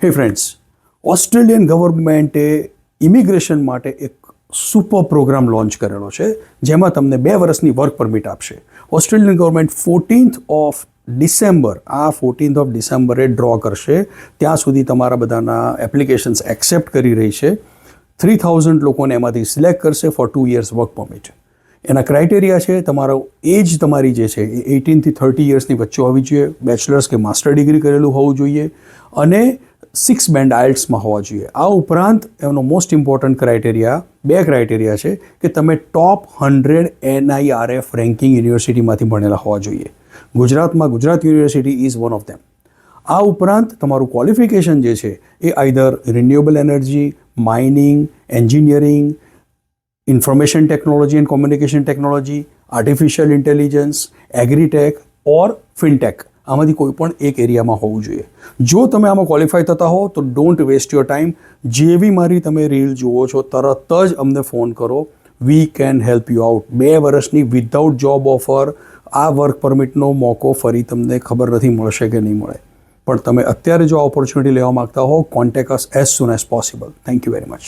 હે friends, Australian ગવર્મેન્ટે immigration માટે એક સુપર પ્રોગ્રામ લોન્ચ કરેલો છે, જેમાં તમને 2 વર્ષની વર્ક પરમિટ આપશે. ઓસ્ટ્રેલિયન ગવર્મેન્ટ 14th ડિસેમ્બર આ 14th ડિસેમ્બરે ડ્રો કરશે. ત્યાં સુધી તમારા બધાના એપ્લિકેશન્સ એક્સેપ્ટ કરી રહી છે. 3000 લોકોને એમાંથી સિલેક્ટ કરશે ફોર 2 years વર્ક પરમિટ. એના ક્રાઇટેરિયા છે, તમારો એજ તમારી જે છે એ 18 થી 30 યર્સની વચ્ચે હોવી જોઈએ, બેચલર્સ કે માસ્ટર ડિગ્રી કરેલું હોવું જોઈએ અને 6 બેન્ડ આઇલ્ટ્સમાં હોવા જોઈએ. આ ઉપરાંત એનો મોસ્ટ ઇમ્પોર્ટન્ટ ક્રાઇટેરિયા 2 ક્રાઇટેરિયા છે કે તમે ટોપ 100 NIRF રેન્કિંગ યુનિવર્સિટીમાંથી ભણેલા હોવા જોઈએ. ગુજરાતમાં Gujarat university is one of them. આ ઉપરાંત તમારું ક્વોલિફિકેશન જે છે એ either renewable energy, mining, engineering, information technology and communication technology, artificial intelligence, agritech or fintech, આમાંથી કોઈ પણ એક એરિયામાં હોવું જોઈએ. જો તમે આમાં ક્વોલિફાય થતા હો તો ડોન્ટ વેસ્ટ યોર ટાઈમ. જેવી મારી તમે રીલ જુઓ છો તરત જ અમને ફોન કરો. We can help you out. 2 વર્ષની વિધાઉટ જોબ ઓફર, આ વર્ક પરમિટનો મોકો ફરી તમને ખબર નથી મળશે કે નહીં મળે, પણ તમે અત્યારે જો ઓપોર્ચ્યુનિટી લેવા માગતા હો, contact us as soon as possible. Thank you very much.